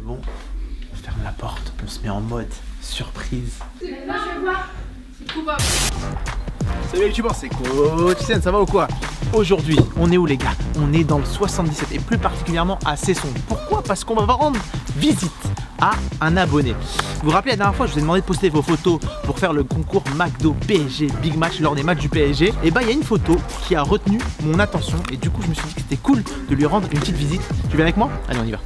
bon. On ferme la porte, on se met en mode surprise. Là, je vais voir. C'est coupable. Salut les youtubeurs, c'est Coach Sen, ça va ou quoi? Aujourd'hui, on est où les gars? On est dans le 77 et plus particulièrement à Cesson. Pourquoi? Parce qu'on va rendre visite à un abonné. Vous vous rappelez la dernière fois, je vous ai demandé de poster vos photos pour faire le concours McDo PSG Big Match lors des matchs du PSG. Et bah il y a une photo qui a retenu mon attention et du coup je me suis dit que c'était cool de lui rendre une petite visite. Tu viens avec moi? Allez, on y va.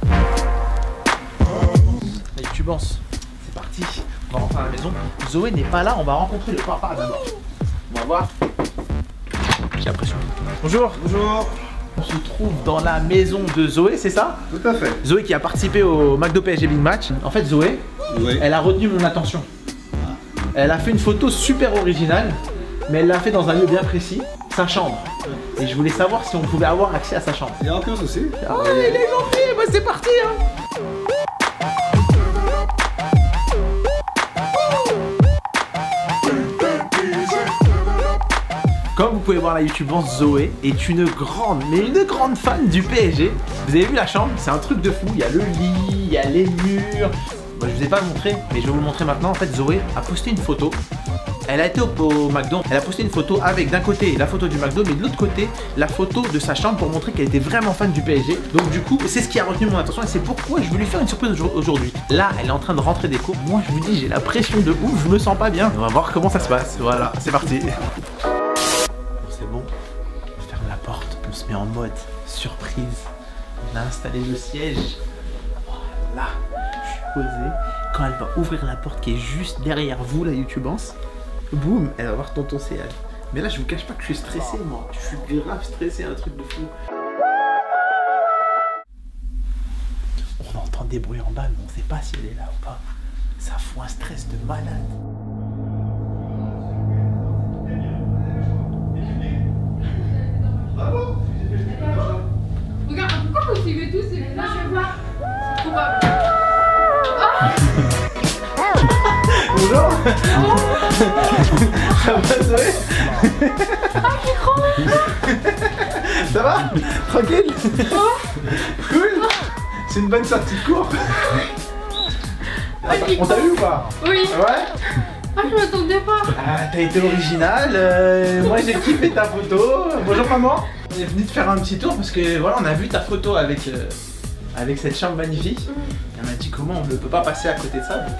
Les youtubeurs, c'est parti. On va rentrer à la maison. Zoé n'est pas là, on va rencontrer le papa d'abord. On va voir. J'ai l'impression. Bonjour. Bonjour. On se trouve dans la maison de Zoé, c'est ça? Tout à fait. Zoé qui a participé au McDo PSG Big Match. En fait, Zoé, Oui. elle a retenu mon attention. Elle a fait une photo super originale, mais elle l'a fait dans un lieu bien précis, sa chambre. Et je voulais savoir si on pouvait avoir accès à sa chambre. Il n'y a aucun souci. Ah, il est gentil, bah, c'est parti hein. Comme vous pouvez voir la youtubeuse, Zoé est une grande, mais une grande fan du PSG. Vous avez vu la chambre? C'est un truc de fou. Il y a le lit, il y a les murs. Moi, je vous ai pas montré, mais je vais vous le montrer maintenant. En fait, Zoé a posté une photo. Elle a été au McDo. Elle a posté une photo avec d'un côté la photo du McDo, mais de l'autre côté la photo de sa chambre pour montrer qu'elle était vraiment fan du PSG. Donc du coup, c'est ce qui a retenu mon attention et c'est pourquoi je voulais lui faire une surprise aujourd'hui. Là, elle est en train de rentrer des cours. Moi, je vous dis, j'ai la pression de ouf. Je me sens pas bien. On va voir comment ça se passe. Voilà, c'est parti. C'est bon, on ferme la porte, on se met en mode surprise. On a installé le siège. Voilà, je suis posé. Quand elle va ouvrir la porte qui est juste derrière vous, la youtubance, boum, elle va voir tonton CL. Mais là, je vous cache pas que je suis stressé, moi. Je suis grave stressé, un truc de fou. On entend des bruits en bas, mais on sait pas si elle est là ou pas. Ça fout un stress de malade. Regarde, pourquoi vous suivez tous? Là, je vais voir. C'est coupable. Bonjour. Ça va, Zoé? Ah, qui croit? Ça va? Tranquille? Cool? C'est une bonne sortie de cours. On t'a vu ou pas? Oui. Ouais? Ah, je m'attendais pas. Ah, t'as été original. Moi, j'ai kiffé ta photo. Bonjour, maman. On est venu te faire un petit tour parce que voilà, on a vu ta photo avec cette chambre magnifique. Et on a dit comment on ne peut pas passer à côté de ça. Donc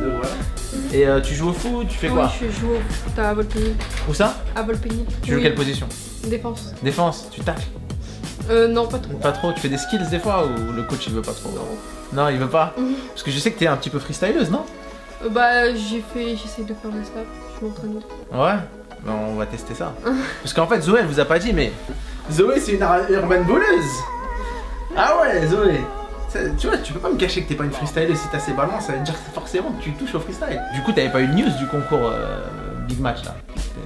voilà. Et tu joues au foot? Tu fais quoi? Oui, je joue au foot à Volpini. Où ça? À Volpini. Tu joues quelle position? Défense. Défense, tu tacles? Non, pas trop. Pas trop, tu fais des skills des fois ou le coach il veut pas trop? Non, il veut pas? Parce que je sais que t'es un petit peu freestyleuse, non? Bah, j'essaie de faire des snaps. Je m'entraîne. Ouais? Ben, on va tester ça. Parce qu'en fait, Zoé, elle vous a pas dit, mais Zoé, c'est une urban voleuse. Ah ouais, Zoé. Tu vois, tu peux pas me cacher que t'es pas une freestyleuse. Si t'as ces ballons, ça veut dire forcément que tu touches au freestyle. Du coup, t'avais pas eu de news du concours Big Match là?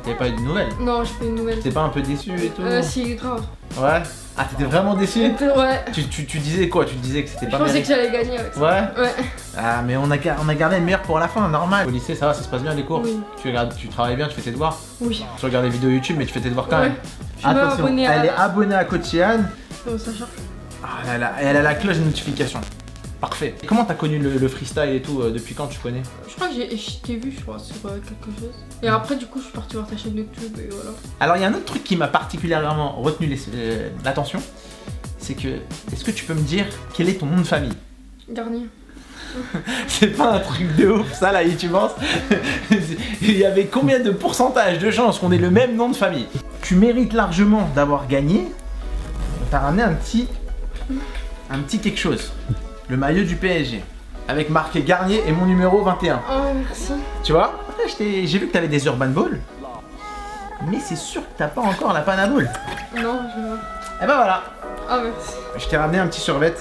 T'avais pas eu de nouvelles? Non, je fais une nouvelle. T'es pas un peu déçu et tout? Si, grave. Ouais? Ah, t'étais vraiment déçu? Ouais. Tu disais quoi? Tu disais que c'était Je pas pensais mérité. que j'allais gagner avec ça. Ouais? Ouais. Ah, mais on a gardé le meilleur pour la fin, normal. Au lycée, ça va, ça se passe bien les cours? Oui. Tu travailles bien, tu fais tes devoirs? Oui. Tu regardes les vidéos YouTube, mais tu fais tes devoirs quand Ouais. même. Je suis même Attention, abonnée à... elle est abonnée à Coach Yann. Sacha. Ah là là, et elle a la cloche de notification. Parfait. Et comment t'as connu le freestyle et tout? Depuis quand tu connais? Je crois que je t'ai vu, je crois, sur quelque chose. Et après, du coup, je suis partie voir ta chaîne YouTube et voilà. Alors, il y a un autre truc qui m'a particulièrement retenu l'attention. C'est que, est-ce que tu peux me dire quel est ton nom de famille? Garnier. C'est pas un truc de ouf ça la youtubance. Il y avait combien de pourcentage de chances qu'on ait le même nom de famille? Tu mérites largement d'avoir gagné. T'as ramené un petit quelque chose. Le maillot du PSG. Avec marqué Garnier et mon numéro 21. Oh, merci. Tu vois? J'ai vu que t'avais des Urban Ball. Mais c'est sûr que t'as pas encore la Panaball. Non, je vais voir. Et ben voilà. Ah, merci. Je t'ai ramené un petit survêt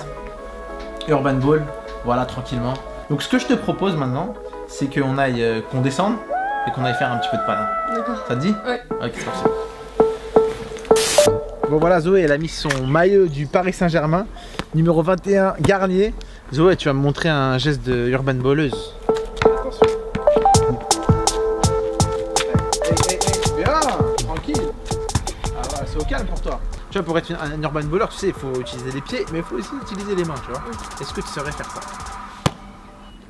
Urban Ball, voilà, tranquillement. Donc ce que je te propose maintenant, c'est qu'on aille, qu'on descende et qu'on aille faire un petit peu de pana. D'accord. Ça te dit? Ouais. Ok, c'est parti. Bon voilà, Zoé, elle a mis son maillot du Paris Saint-Germain, numéro 21, Garnier. Zoé, tu vas me montrer un geste de Urban Balleuse. Attention. Hey, bien, tranquille. Ah voilà, c'est au calme pour toi. Tu vois, pour être un urban bowler, tu sais, il faut utiliser les pieds, mais il faut aussi utiliser les mains, tu vois. Est-ce que tu saurais faire ça?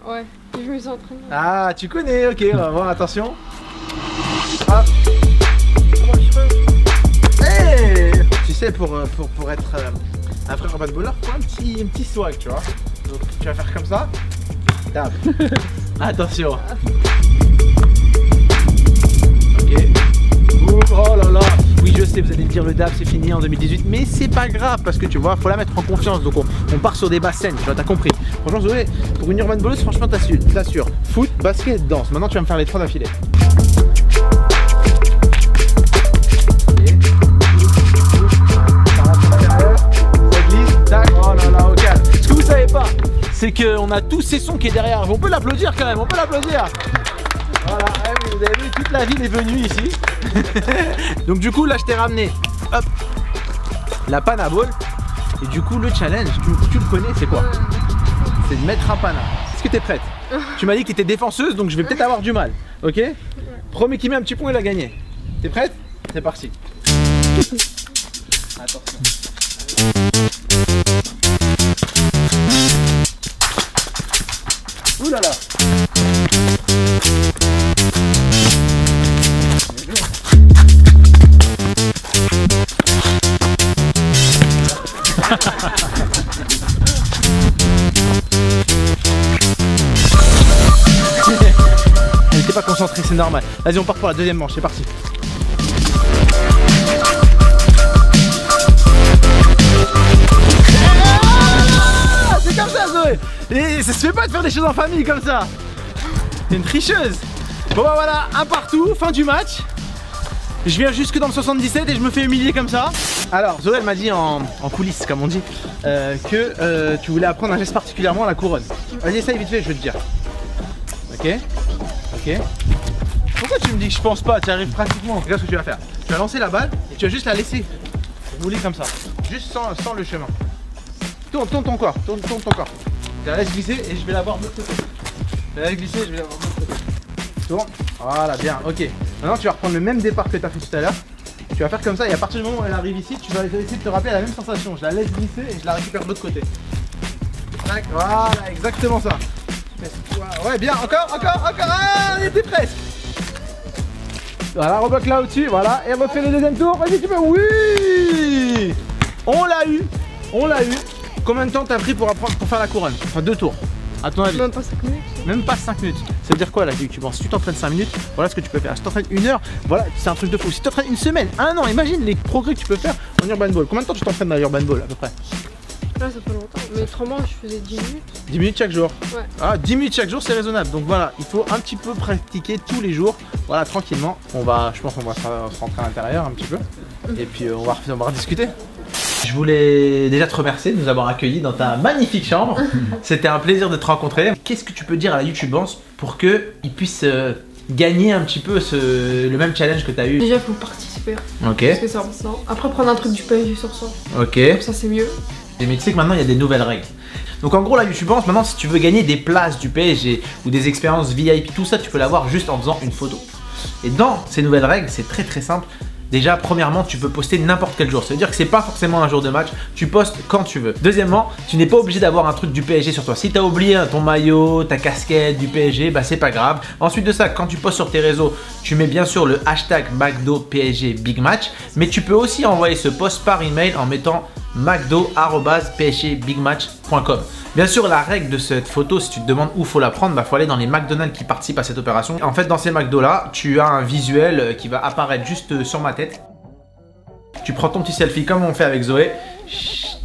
Ouais, et je me suis entraînée. Ah, tu connais, ok, on va voir, attention. Ah. Hey, tu sais, pour être un vrai handballeur, faut un petit swag, tu vois. Donc tu vas faire comme ça. Tape. Attention. Ok. Oh là là. Oui, je sais, vous allez me dire le dab c'est fini en 2018, mais c'est pas grave parce que tu vois, faut la mettre en confiance. Donc on part sur des basses scènes, tu vois, t'as compris. Franchement, Zoé, pour une urban balleuse, franchement, t'assures. Foot, basket, danse. Maintenant, tu vas me faire les 3 d'affilée. Oh là là, au calme. Ce que vous savez pas, c'est qu'on a tous ces sons qui est derrière. On peut l'applaudir quand même, on peut l'applaudir. Voilà, vous avez vu, toute la ville est venue ici. Donc du coup, là, je t'ai ramené, hop, la panne à ball. Et du coup, le challenge, tu le connais, c'est quoi? C'est de mettre un pana. Est-ce que t'es prête? Tu m'as dit que t'étais défenseuse, donc je vais peut-être avoir du mal. Ok? Premier qui met un petit point, il a gagné. T'es prête? C'est parti. Attention. Ouh là là. Elle n'était pas concentrée, c'est normal. Vas-y, on part pour la deuxième manche, c'est parti. C'est comme ça, Zoé. Et ça se fait pas de faire des choses en famille comme ça. T'es une tricheuse. Bon bah voilà, un partout, fin du match. Je viens jusque dans le 77 et je me fais humilier comme ça. Alors Zoé elle m'a dit en coulisses comme on dit que tu voulais apprendre un geste particulièrement à la couronne. Vas-y essaye vite fait, je vais te dire. Ok. Ok. Pourquoi tu me dis que je pense pas? Tu arrives pratiquement. Regarde ce que tu vas faire. Tu vas lancer la balle et tu vas juste la laisser rouler comme ça. Juste sans le chemin. Tourne ton corps, tourne ton corps. Je la laisse glisser et je vais la voir de l'autre côté. Je la laisse glisser et je vais la voir de l'autre côté. Tourne. Voilà, bien, ok. Maintenant tu vas reprendre le même départ que tu as fait tout à l'heure. Tu vas faire comme ça et à partir du moment où elle arrive ici, tu vas essayer de te rappeler la même sensation. Je la laisse glisser et je la récupère de l'autre côté. Tac, voilà, exactement ça. Ouais, bien, encore. Ah, on était presque. Voilà, rebloque là au-dessus, voilà. Et refais le deuxième tour. Vas-y, tu peux. Oui, on l'a eu. Combien de temps t'as pris pour faire la couronne? Enfin 2 tours, à ton avis? Même pas 5 minutes. Même pas 5 minutes. Ça veut dire quoi là, tu penses? Si tu t'entraînes 5 minutes, voilà ce que tu peux faire. Si tu t'entraînes 1 heure, voilà, c'est un truc de fou. Si tu t'entraînes 1 semaine, 1 an, imagine les progrès que tu peux faire en urban ball. Combien de temps tu t'entraînes dans l'urban ball à peu près? Là ça fait longtemps, mais autrement je faisais 10 minutes. 10 minutes chaque jour? Ouais. Ah, 10 minutes chaque jour c'est raisonnable. Donc voilà, il faut un petit peu pratiquer tous les jours. Voilà, tranquillement. Je pense qu'on va se rentrer à l'intérieur un petit peu. Et puis on va rediscuter. Je voulais déjà te remercier de nous avoir accueillis dans ta magnifique chambre. C'était un plaisir de te rencontrer. Qu'est-ce que tu peux dire à la YouTubance pour qu'ils puissent gagner un petit peu le même challenge que tu as eu? Déjà il faut participer. Ok. Parce que c'est important. Après prendre un truc du PSG sur ça. Ok. Comme ça c'est mieux. Mais tu sais que maintenant il y a des nouvelles règles. Donc en gros la YouTubance, maintenant si tu veux gagner des places du PSG ou des expériences VIP, tout ça tu peux l'avoir juste en faisant une photo. Et dans ces nouvelles règles, c'est très simple. Déjà, premièrement, tu peux poster n'importe quel jour. Ça veut dire que c'est pas forcément un jour de match, tu postes quand tu veux. Deuxièmement, tu n'es pas obligé d'avoir un truc du PSG sur toi. Si tu as oublié ton maillot, ta casquette du PSG, bah c'est pas grave. Ensuite de ça, quand tu postes sur tes réseaux, tu mets bien sûr le hashtag McDo PSG Big Match. Mais tu peux aussi envoyer ce post par email en mettant macdo@psgbigmatch.com. Bien sûr, la règle de cette photo, si tu te demandes où faut la prendre, bah faut aller dans les McDonald's qui participent à cette opération. En fait, dans ces McDo là, tu as un visuel qui va apparaître juste sur ma tête. Tu prends ton petit selfie comme on fait avec Zoé.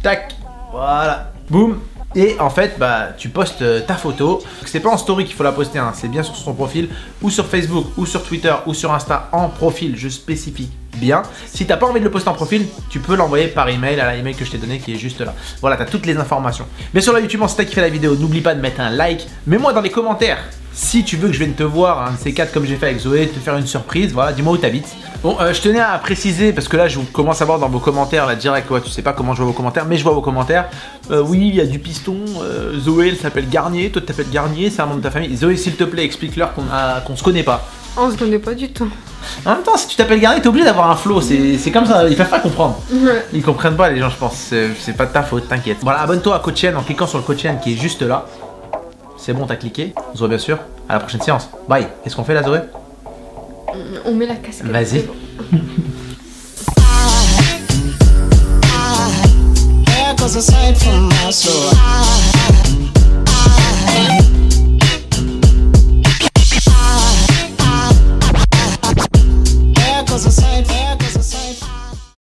Tac, voilà, boum. Et en fait, bah, tu postes ta photo. C'est pas en story qu'il faut la poster, hein. C'est bien sur son profil, ou sur Facebook, ou sur Twitter, ou sur Insta, en profil. Je spécifie bien. Si t'as pas envie de le poster en profil, tu peux l'envoyer par email à l'email que je t'ai donné qui est juste là. Voilà, t'as toutes les informations. Bien sûr, la YouTube, si t'as kiffé la vidéo, n'oublie pas de mettre un like. Mets-moi dans les commentaires si tu veux que je vienne te voir, un de ces 4 comme j'ai fait avec Zoé, te faire une surprise. Voilà, dis-moi où t'habites. Bon, je tenais à préciser parce que là, je commence à voir dans vos commentaires là direct. Ouais, tu sais pas comment je vois vos commentaires, mais je vois vos commentaires. Oui, il y a du piston. Zoé, elle s'appelle Garnier. Toi, tu t'appelles Garnier. C'est un membre de ta famille. Zoé, s'il te plaît, explique-leur qu'on se connaît pas. On se connaît pas du tout. En même temps, si tu t'appelles Garnier, t'es obligé d'avoir un flow. C'est comme ça. Ils peuvent pas comprendre. Ouais. Ils comprennent pas, les gens, je pense. C'est pas de ta faute, t'inquiète. Voilà, abonne-toi à Coach N en cliquant sur le Coach N qui est juste là. C'est bon, t'as cliqué. Zoé, bien sûr. À la prochaine séance. Bye. Qu'est-ce qu'on fait là, Zoé? On met la casquette. Vas-y. There goes a sight from my soul.